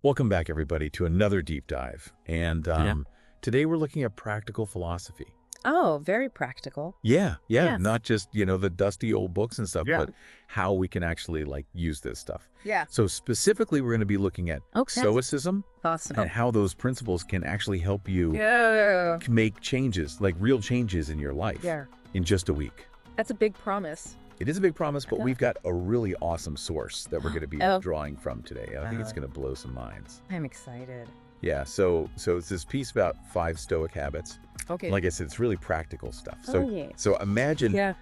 Welcome back, everybody, to another deep dive. And Yeah. today we're looking at practical philosophy. Oh, very practical. Yeah, Yes. not just, the dusty old books and stuff, Yeah. but how we can actually, use this stuff. Yeah. So specifically, we're going to be looking at Okay. Stoicism Awesome. and how those principles can actually help you Yeah. make changes, like real changes in your life Yeah. in just a week. That's a big promise. It is a big promise, but Okay. we've got a really awesome source that we're going to be Oh. drawing from today. I think it's Uh. going to blow some minds. I'm excited. Yeah, so it's this piece about 5 Stoic habits. Okay. Like I said, it's really practical stuff. Oh, yeah. So imagine, Yeah.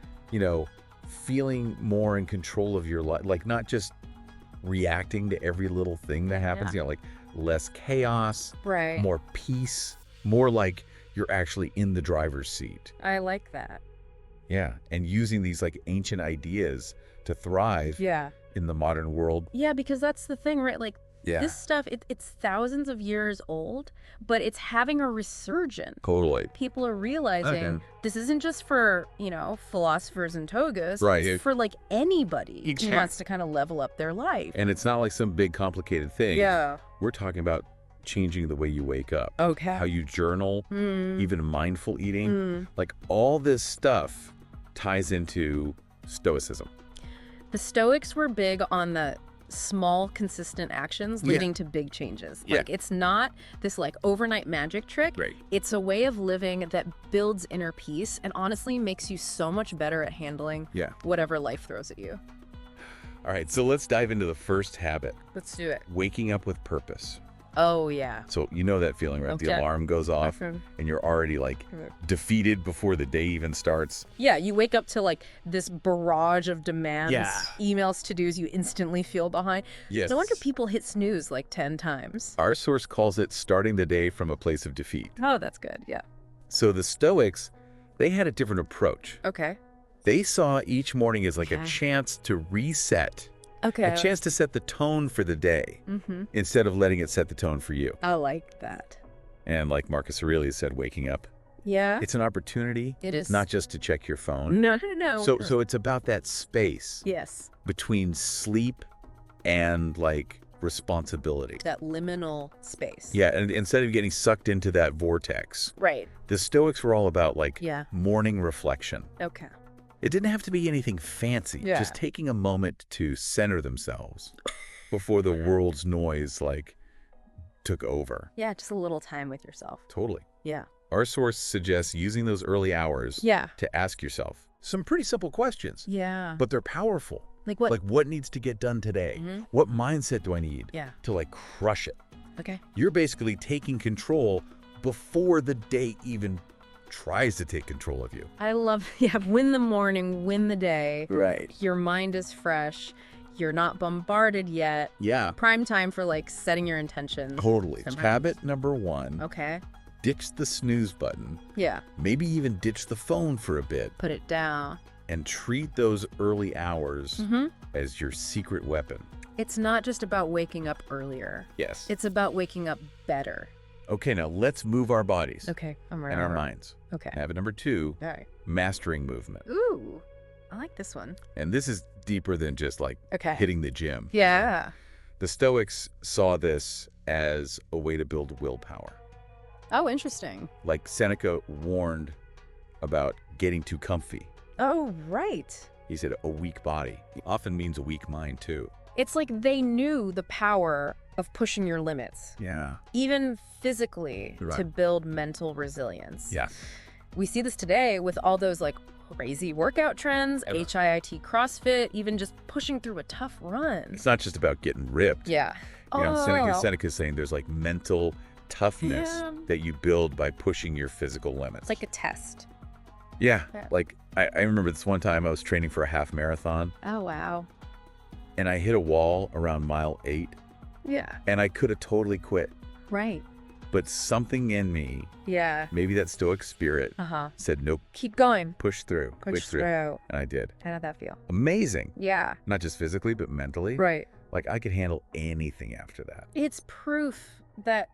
feeling more in control of your life, like not just reacting to every little thing that happens, like less chaos, Right. more peace, more like you're actually in the driver's seat. I like that. Yeah, and using these like ancient ideas to thrive Yeah. in the modern world. Yeah, because that's the thing, right? Like Yeah, this stuff, it's thousands of years old, but it's having a resurgence. totally. People are realizing Okay. this isn't just for, philosophers and togas. Right. It's for like anybody who Exactly. wants to kind of level up their life. And it's not like some big complicated thing. Yeah. We're talking about changing the way you wake up, Okay. how you journal, Mm. even mindful eating. Mm. Like all this stuff ties into Stoicism. The Stoics were big on the small, consistent actions Yeah. leading to big changes. Yeah. Like, it's not this like overnight magic trick. Right. It's a way of living that builds inner peace and honestly makes you so much better at handling Yeah. whatever life throws at you. All right, so let's dive into the first habit, Let's do it. waking up with purpose. Oh, yeah. So you know that feeling, right? The Okay. alarm goes off Mhm. and you're already like defeated before the day even starts. Yeah, you wake up to like this barrage of demands, Yeah. emails, to-dos you instantly feel behind. Yes. No wonder people hit snooze like 10 times. Our source calls it starting the day from a place of defeat. Oh, that's good. Yeah. So the Stoics, they had a different approach. Okay. They saw each morning as like a Okay. chance to reset, Okay. a chance to set the tone for the day Mm-hmm. instead of letting it set the tone for you. I like that. And like Marcus Aurelius said, waking up, Yeah. it's an opportunity, It is. not just to check your phone. No. So it's about that space Yes. between sleep and like responsibility. That liminal space. Yeah, and instead of getting sucked into that vortex, Right. the Stoics were all about like Yeah. morning reflection. Okay. It didn't have to be anything fancy, Yeah. just taking a moment to center themselves before the world's noise like took over. Yeah, just a little time with yourself. Totally. Yeah. Our source suggests using those early hours Yeah. to ask yourself some pretty simple questions, Yeah. but they're powerful. Like what? Like, what needs to get done today? Mhm. What mindset do I need Yeah. to like crush it? Okay. You're basically taking control before the day even tries to take control of you. I love, yeah, win the morning, win the day. Right. Your mind is fresh. You're not bombarded yet. Yeah. Prime time for like setting your intentions. Totally. Sometimes. Habit number 1, Okay. ditch the snooze button. Yeah. Maybe even ditch the phone for a bit Put it down. and treat those early hours Mm-hmm. as your secret weapon. It's not just about waking up earlier. Yes. It's about waking up better. Okay, now let's move our bodies Okay. I'm ready. and our minds. Okay. Habit number 2, All right. mastering movement. Ooh. I like this one. And this is deeper than just like Okay. hitting the gym. Yeah. The Stoics saw this as a way to build willpower. Oh, interesting. Like Seneca warned about getting too comfy. Oh, right. He said a weak body often means a weak mind too. It's like they knew the power of pushing your limits, Yeah. even physically, Right. to build mental resilience. Yeah. We see this today with all those like crazy workout trends, Ever. HIIT, CrossFit, even just pushing through a tough run. It's not just about getting ripped. Yeah. You know, Oh. Seneca's saying there's like mental toughness Yeah. that you build by pushing your physical limits. It's like a test. Yeah. Yeah. Like I remember this one time I was training for a half marathon Oh, wow. and I hit a wall around mile 8 Yeah. and I could have totally quit. Right. But something in me, Yeah. maybe that Stoic spirit, Uh-huh. said, nope, Keep going. push through. Push through. And I did. How did that feel? Amazing. Yeah. Not just physically, but mentally. Right. Like I could handle anything after that. It's proof that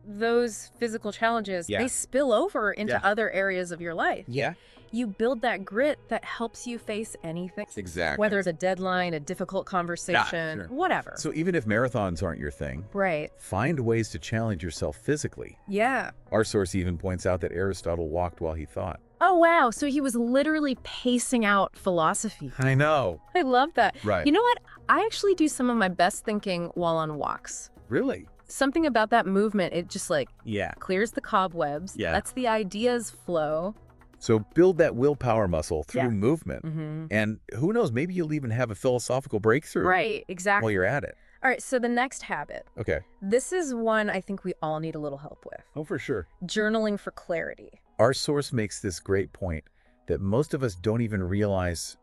those physical challenges, Yeah. they spill over into Yeah. other areas of your life. Yeah. You build that grit that helps you face anything. Exactly. Whether it's a deadline, a difficult conversation, sure. whatever. So even if marathons aren't your thing, Right. find ways to challenge yourself physically. Yeah. Our source even points out that Aristotle walked while he thought. Oh, wow. So he was literally pacing out philosophy. I know. I love that. Right. You know what? I actually do some of my best thinking while on walks. Really? Something about that movement, it just like Yeah. clears the cobwebs, lets the ideas flow. So build that willpower muscle through Yeah. movement. Mm-hmm. And who knows, maybe you'll even have a philosophical breakthrough Right, exactly. while you're at it. All right, so the next habit. Okay. This is one I think we all need a little help with. Oh, for sure. Journaling for clarity. Our source makes this great point that most of us don't even realize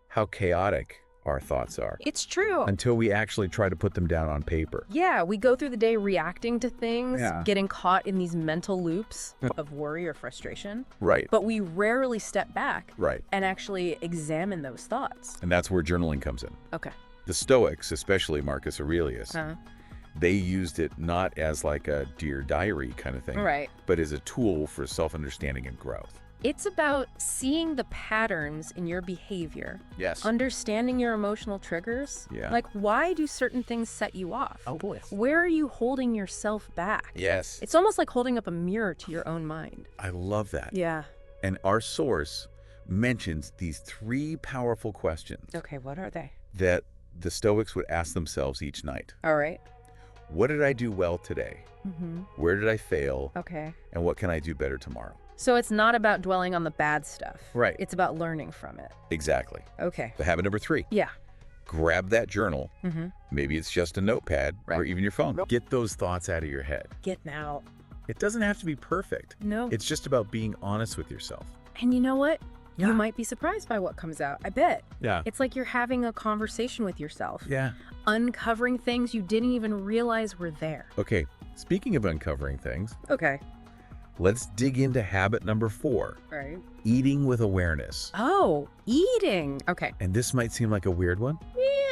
how chaotic our thoughts are It's true. until we actually try to put them down on paper. Yeah, we go through the day reacting to things, Yeah. getting caught in these mental loops of worry or frustration, Right. but we rarely step back Right. and actually examine those thoughts. And that's where journaling comes in. Okay. The Stoics, especially Marcus Aurelius, Uh, they used it not as like a dear diary kind of thing, right. but as a tool for self-understanding and growth. It's about seeing the patterns in your behavior, Yes. understanding your emotional triggers. Yeah. Like, why do certain things set you off? Oh, boy. Where are you holding yourself back? Yes. It's almost like holding up a mirror to your own mind. I love that. Yeah. And our source mentions these 3 powerful questions Okay, what are they? that the Stoics would ask themselves each night. All right. What did I do well today? Mm-hmm. Where did I fail? Okay. And what can I do better tomorrow? So it's not about dwelling on the bad stuff. Right. It's about learning from it. Exactly. Okay. The habit number 3, Yeah. grab that journal. Mm-hmm. Maybe it's just a notepad or Right. even your phone. Get those thoughts out of your head. Getting out. It doesn't have to be perfect. No. It's just about being honest with yourself. And you know what? Yeah. You might be surprised by what comes out. I bet. Yeah. It's like you're having a conversation with yourself. Yeah. Uncovering things you didn't even realize were there. Okay. Speaking of uncovering things, Okay. let's dig into habit number 4, Right. eating with awareness. Oh, eating. Okay. And this might seem like a weird one,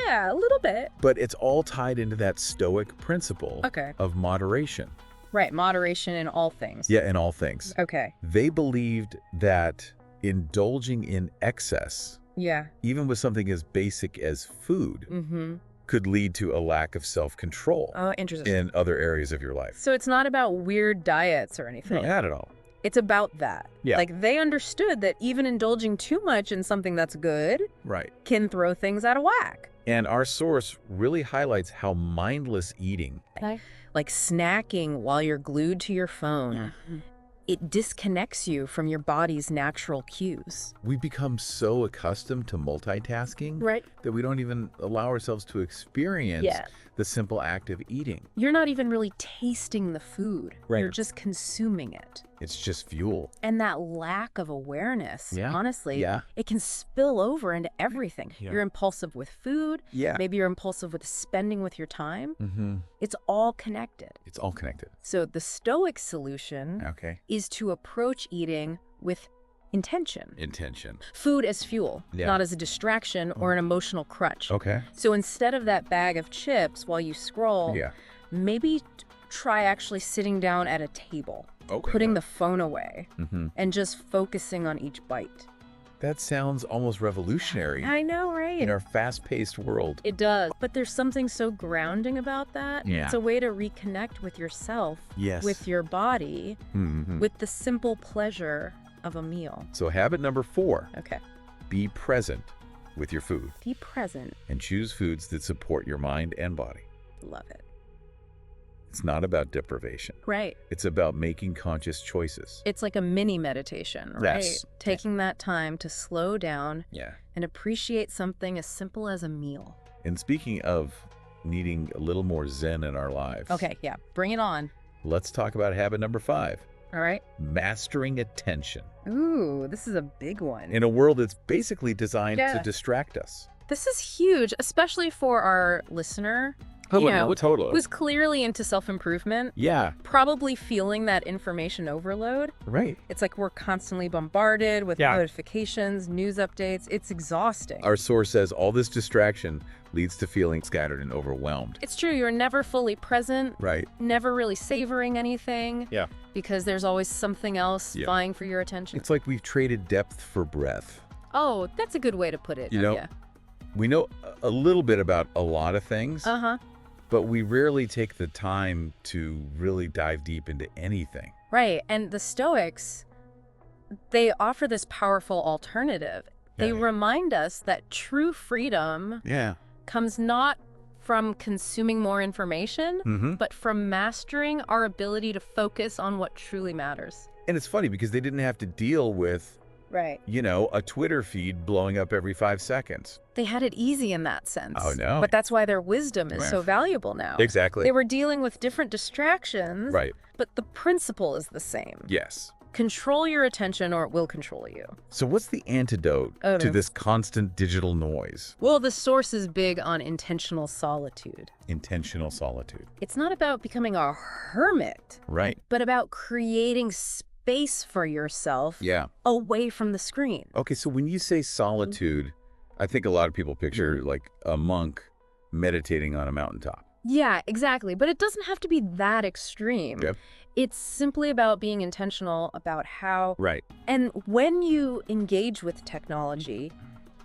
Yeah, a little bit. but it's all tied into that Stoic principle Okay. of moderation. Right. Moderation in all things. Yeah, in all things. Okay. They believed that indulging in excess, Yeah. even with something as basic as food, Mm-hmm. could lead to a lack of self-control Oh, interesting. in other areas of your life. So it's not about weird diets or anything. Not at all. It's about that. Yeah. Like they understood that even indulging too much in something that's good Right. can throw things out of whack. And our source really highlights how mindless eating, Like snacking while you're glued to your phone. It disconnects you from your body's natural cues. we become so accustomed to multitasking Right. that we don't even allow ourselves to experience Yeah. the simple act of eating. You're not even really tasting the food. Right. You're just consuming it. It's just fuel. And that lack of awareness, Yeah. honestly, Yeah. it can spill over into everything. Yeah. You're impulsive with food. Yeah. Maybe you're impulsive with spending with your time. Mm-hmm. It's all connected. It's all connected. So the Stoic solution Okay. is to approach eating with intention. Intention. Food as fuel, Yeah. not as a distraction or an emotional crutch. Okay. So instead of that bag of chips while you scroll, Yeah. maybe try actually sitting down at a table, Okay. putting the phone away, Mm-hmm. and just focusing on each bite. That sounds almost revolutionary I know, right? in our fast-paced world. It does. But there's something so grounding about that. Yeah. It's a way to reconnect with yourself, Yes. with your body, Mm-hmm. with the simple pleasure of a meal. So habit number 4, Okay. be present with your food Be present. and choose foods that support your mind and body. Love it. It's not about deprivation. Right. It's about making conscious choices. It's like a mini meditation, right? Yes. Taking that time to slow down Yeah. and appreciate something as simple as a meal. And speaking of needing a little more zen in our lives, Okay, yeah. Bring it on. let's talk about habit number 5, All right. mastering attention. Ooh, this is a big one. In a world that's basically designed to Yeah. distract us. This is huge, especially for our listener, totally. who's clearly into self-improvement, Yeah, probably feeling that information overload. right. It's like we're constantly bombarded with Yeah. notifications, news updates. It's exhausting. Our source says all this distraction leads to feeling scattered and overwhelmed. It's true. You're never fully present, Right. never really savoring anything. Yeah. Because there's always something else Yeah. vying for your attention. It's like we've traded depth for breadth. Oh, that's a good way to put it. You know, Yeah. we know a little bit about a lot of things, Uh-huh. but we rarely take the time to really dive deep into anything. Right. And the Stoics, they offer this powerful alternative. They Yeah. remind us that true freedom Yeah. comes not from consuming more information, Mm-hmm. but from mastering our ability to focus on what truly matters. And it's funny because they didn't have to deal with, Right. a Twitter feed blowing up every 5 seconds. They had it easy in that sense. Oh, no. But that's why their wisdom is Yeah. so valuable now. Exactly. They were dealing with different distractions, Right. but the principle is the same. Yes. Control your attention or it will control you. So what's the antidote Oh, to no. this constant digital noise? Well, the source is big on intentional solitude. Intentional solitude. It's not about becoming a hermit, Right. but about creating space for yourself Yeah. away from the screen. Okay, so when you say solitude, I think a lot of people picture like a monk meditating on a mountaintop. Yeah, exactly. But it doesn't have to be that extreme. Yep. It's simply about being intentional about how, Right. and when you engage with technology,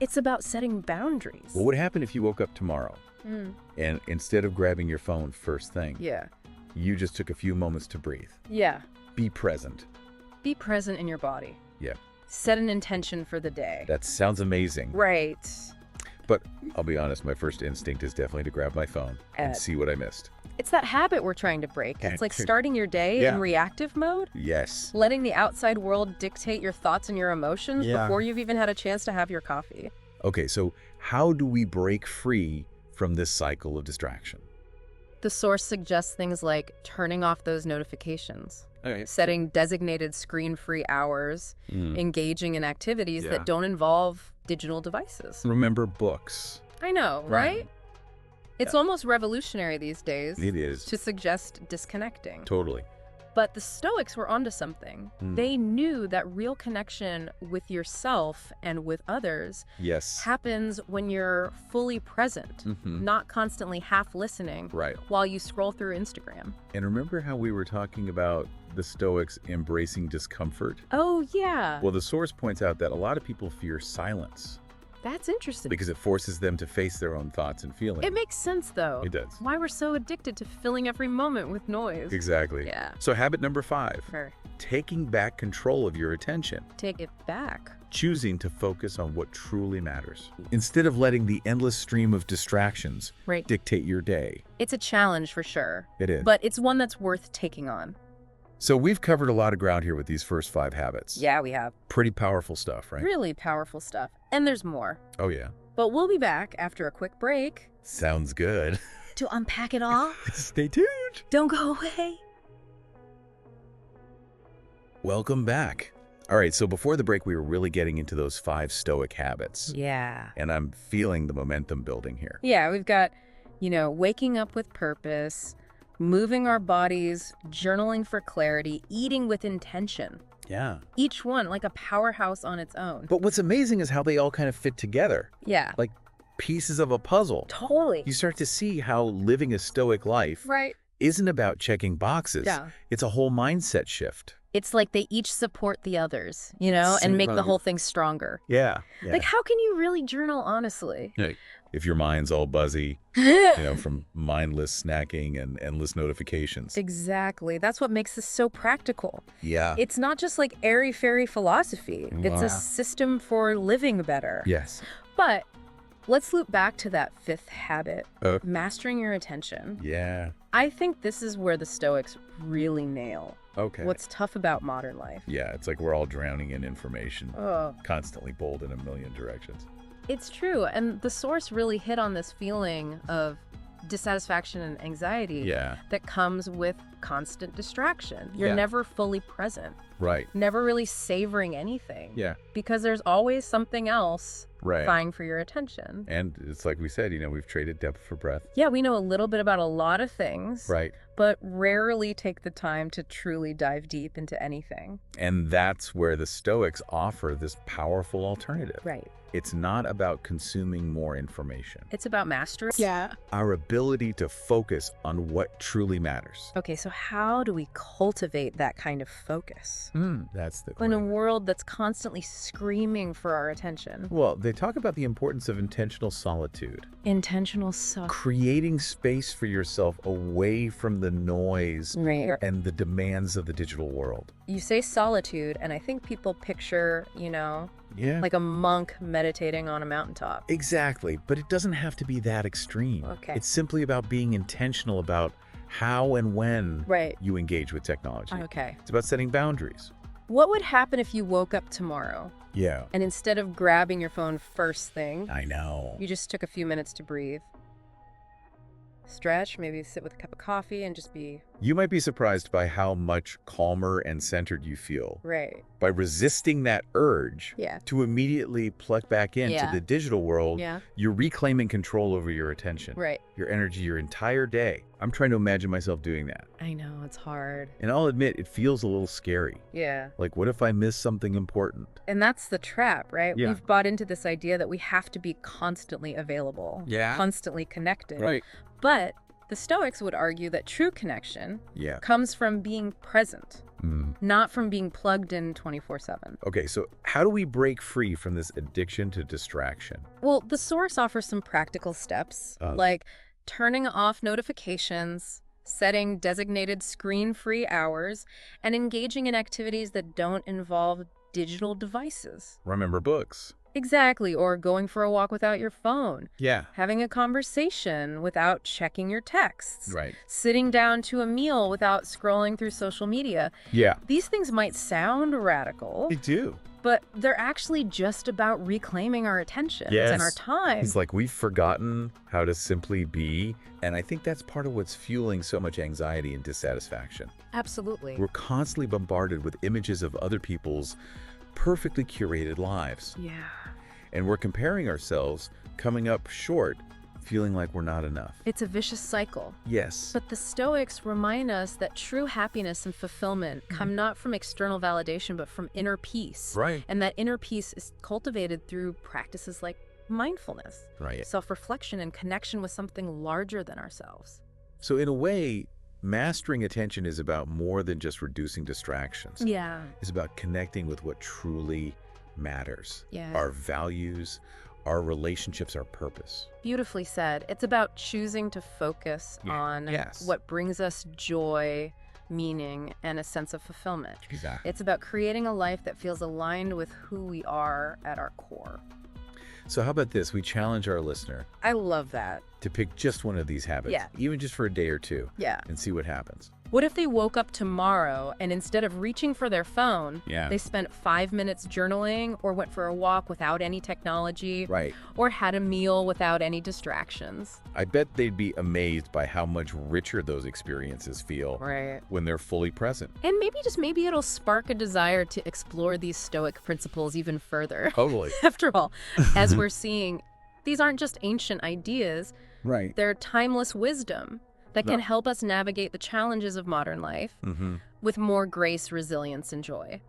it's about setting boundaries. What would happen if you woke up tomorrow Mm, and instead of grabbing your phone first thing, yeah. you just took a few moments to breathe? Yeah. Be present. Be present in your body. Yeah. Set an intention for the day. That sounds amazing. Right. But I'll be honest, my first instinct is definitely to grab my phone and see what I missed. It's that habit we're trying to break. It's like starting your day Yeah. in reactive mode, Yes. letting the outside world dictate your thoughts and your emotions Yeah. before you've even had a chance to have your coffee. Okay, so how do we break free from this cycle of distraction? The source suggests things like turning off those notifications, Okay. setting designated screen-free hours, engaging in activities Yeah. that don't involve digital devices. Remember books. I know, Right. right? It's almost revolutionary these days It is. to suggest disconnecting. Totally. But the Stoics were onto something. They knew that real connection with yourself and with others Yes. happens when you're fully present, not constantly half listening Right. while you scroll through Instagram. And remember how we were talking about the Stoics embracing discomfort? Oh, yeah. Well, the source points out that a lot of people fear silence That's interesting. because it forces them to face their own thoughts and feelings. It makes sense, though. It does. Why we're so addicted to filling every moment with noise. Exactly. Yeah. So habit number 5, Sure. taking back control of your attention. Take it back. Choosing to focus on what truly matters. Instead of letting the endless stream of distractions Right. dictate your day. It's a challenge for sure, It is. but it's one that's worth taking on. So we've covered a lot of ground here with these first 5 habits. Yeah, we have. Pretty powerful stuff, right? Really powerful stuff. And there's more. Oh, yeah. But we'll be back after a quick break Sounds good. to unpack it all. Stay tuned. Don't go away. Welcome back. All right, so before the break, we were really getting into those 5 Stoic habits. Yeah. And I'm feeling the momentum building here. Yeah, we've got, waking up with purpose, moving our bodies, journaling for clarity, eating with intention. Yeah. Each one like a powerhouse on its own. But what's amazing is how they all kind of fit together, Yeah. like pieces of a puzzle. Totally. You start to see how living a Stoic life Right. isn't about checking boxes. Yeah. It's a whole mindset shift. It's like they each support the others, and make the whole thing stronger. Yeah. Like, how can you really journal honestly? If your mind's all buzzy, from mindless snacking and endless notifications. Exactly. That's what makes this so practical. Yeah. It's not just like airy-fairy philosophy. It's Wow. a system for living better. Yes. But let's loop back to that 5th habit, Okay. mastering your attention. Yeah. I think this is where the Stoics really nail Okay. what's tough about modern life. Yeah, it's like we're all drowning in information, Oh, constantly pulled in a million directions. it's true. And the source really hit on this feeling of dissatisfaction and anxiety Yeah. that comes with constant distraction. You're Yeah. never fully present, Right. never really savoring anything. Yeah. Because there's always something else Right. vying for your attention. And it's like we said, we've traded depth for breadth. Yeah, we know a little bit about a lot of things, Right. but rarely take the time to truly dive deep into anything. And that's where the Stoics offer this powerful alternative. Right. It's not about consuming more information. It's about mastery. Yeah. Our ability to focus on what truly matters. Okay, so how do we cultivate that kind of focus? That's the In a question. world that's constantly screaming for our attention. Well, they talk about the importance of intentional solitude. Intentional suck. Creating space for yourself away from the noise Right. and the demands of the digital world. You say solitude, and I think people picture, Yeah. like a monk meditating on a mountaintop. Exactly, but it doesn't have to be that extreme. Okay. It's simply about being intentional about how and when Right. you engage with technology. Okay. It's about setting boundaries. What would happen if you woke up tomorrow Yeah, and instead of grabbing your phone first thing, I know. you just took a few minutes to breathe? Stretch, maybe sit with a cup of coffee and just be You might be surprised by how much calmer and centered you feel right. by resisting that urge Yeah. to immediately plug back into Yeah. the digital world. Yeah. You're reclaiming control over your attention, Right. your energy, your entire day. I'm trying to imagine myself doing that. I know, it's hard. And I'll admit, it feels a little scary. Yeah. Like, what if I miss something important? And that's the trap, right? Yeah. We've bought into this idea that we have to be constantly available, Yeah. constantly connected. Right. But the Stoics would argue that true connection Yeah. comes from being present, Mm. not from being plugged in 24/7. Okay, so how do we break free from this addiction to distraction? Well, the source offers some practical steps, like turning off notifications, setting designated screen-free hours, and engaging in activities that don't involve digital devices. Remember books. Exactly, or going for a walk without your phone, Yeah. having a conversation without checking your texts, Right. sitting down to a meal without scrolling through social media. Yeah. These things might sound radical, They do. but they're actually just about reclaiming our attention Yes. and our time. It's like we've forgotten how to simply be. And I think that's part of what's fueling so much anxiety and dissatisfaction. Absolutely. We're constantly bombarded with images of other people's perfectly curated lives. Yeah. And we're comparing ourselves, coming up short, feeling like we're not enough. It's a vicious cycle. Yes. But the Stoics remind us that true happiness and fulfillment come not from external validation, but from inner peace. Right. And that inner peace is cultivated through practices like mindfulness, Right. self-reflection, and connection with something larger than ourselves. So in a way, mastering attention is about more than just reducing distractions. Yeah. It's about connecting with what truly matters. Yeah. Our values, our relationships, our purpose. Beautifully said. It's about choosing to focus on Yes. what brings us joy, meaning, and a sense of fulfillment. Exactly. It's about creating a life that feels aligned with who we are at our core. So how about this? We challenge our listener I love that. to pick just one of these habits, Yeah. even just for a day or two, Yeah. and see what happens. What if they woke up tomorrow and instead of reaching for their phone, Yeah. they spent 5 minutes journaling or went for a walk without any technology Right. or had a meal without any distractions? I bet they'd be amazed by how much richer those experiences feel Right. when they're fully present. And maybe it'll spark a desire to explore these Stoic principles even further. Totally. After all, as we're seeing, these aren't just ancient ideas, Right. they're timeless wisdom that can No. help us navigate the challenges of modern life Mm-hmm. with more grace, resilience, and joy.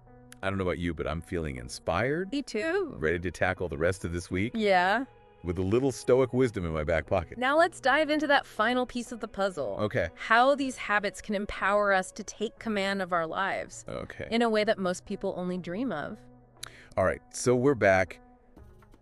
I don't know about you, but I'm feeling inspired, Me too. ready to tackle the rest of this week Yeah. with a little Stoic wisdom in my back pocket. Now let's dive into that final piece of the puzzle. Okay. How these habits can empower us to take command of our lives Okay. in a way that most people only dream of. All right. So we're back.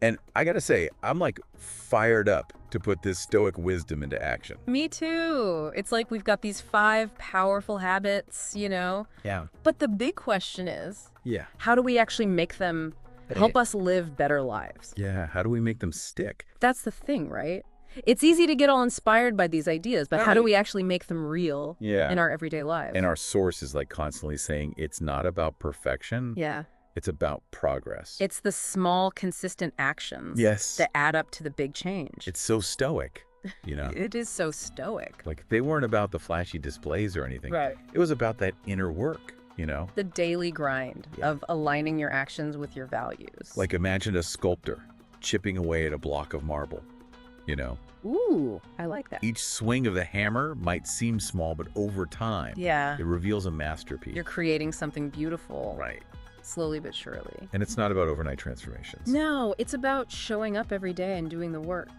And I got to say, I'm like fired up to put this Stoic wisdom into action. Me too. It's like we've got these 5 powerful habits, Yeah. But the big question is, Yeah. how do we actually make them help us live better lives? Yeah. How do we make them stick? That's the thing, right? It's easy to get all inspired by these ideas, but how do we actually make them real Yeah. in our everyday lives? And our source is like constantly saying it's not about perfection. Yeah. It's about progress. It's the small, consistent actions Yes. that add up to the big change. It's so stoic, you know? It is so stoic. Like they weren't about the flashy displays or anything. Right. It was about that inner work, The daily grind Yeah. of aligning your actions with your values. Like imagine a sculptor chipping away at a block of marble, Ooh, I like that. Each swing of the hammer might seem small, but over time, Yeah. it reveals a masterpiece. You're creating something beautiful. Right. slowly but surely. And it's not about overnight transformations. No, it's about showing up every day and doing the work.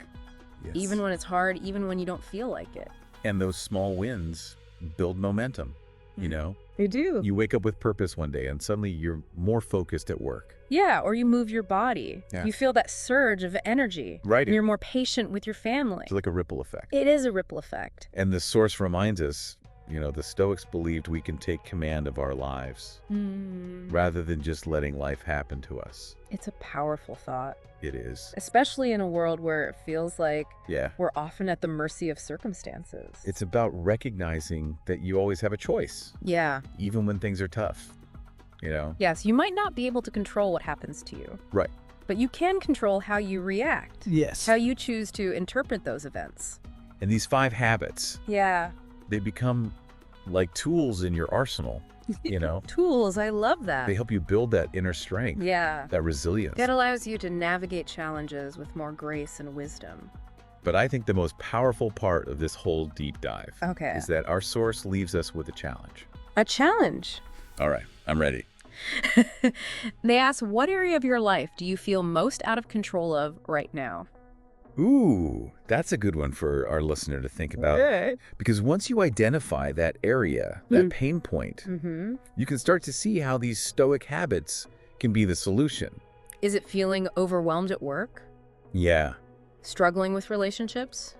Yes. Even when it's hard, even when you don't feel like it. And those small wins build momentum, you know? They do. You wake up with purpose one day and suddenly you're more focused at work. Yeah, or you move your body. Yeah. You feel that surge of energy. Right. And you're more patient with your family. It's like a ripple effect. It is a ripple effect. And the source reminds us, the Stoics believed we can take command of our lives rather than just letting life happen to us. It's a powerful thought. It is. Especially in a world where it feels like Yeah. we're often at the mercy of circumstances. It's about recognizing that you always have a choice, Yeah. even when things are tough, Yes, you might not be able to control what happens to you. Right. But you can control how you react. Yes. How you choose to interpret those events. And these 5 habits, Yeah. they become like tools in your arsenal, Tools, I love that. They help you build that inner strength, Yeah. that resilience. That allows you to navigate challenges with more grace and wisdom. But I think the most powerful part of this whole deep dive is that our source leaves us with a challenge. A challenge. All right, I'm ready. They ask, what area of your life do you feel most out of control of right now? Ooh, that's a good one for our listener to think about. Because once you identify that area, that pain point, you can start to see how these Stoic habits can be the solution. Is it feeling overwhelmed at work? Yeah. Struggling with relationships?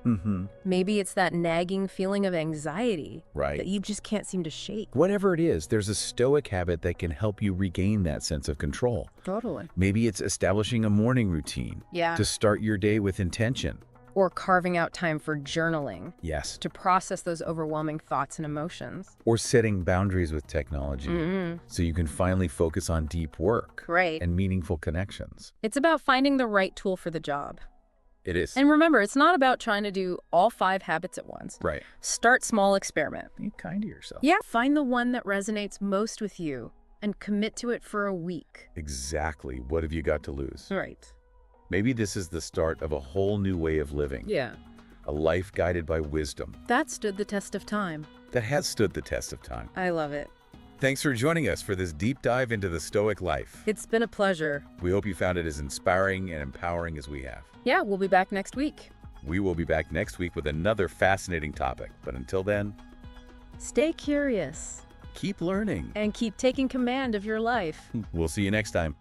Maybe it's that nagging feeling of anxiety that you just can't seem to shake. Whatever it is, there's a Stoic habit that can help you regain that sense of control. Totally. Maybe it's establishing a morning routine to start your day with intention. Or carving out time for journaling. Yes. To process those overwhelming thoughts and emotions. Or setting boundaries with technology so you can finally focus on deep work and meaningful connections. It's about finding the right tool for the job. It is. And remember, it's not about trying to do all 5 habits at once. Right. Start small, experiment. Be kind to yourself. Yeah, find the one that resonates most with you and commit to it for a week. Exactly. What have you got to lose? Right. Maybe this is the start of a whole new way of living. Yeah. A life guided by wisdom. That stood the test of time. That has stood the test of time. I love it. Thanks for joining us for this deep dive into the Stoic life. It's been a pleasure. We hope you found it as inspiring and empowering as we have. Yeah, we'll be back next week. We will be back next week with another fascinating topic. But until then, stay curious. Keep learning. And keep taking command of your life. We'll see you next time.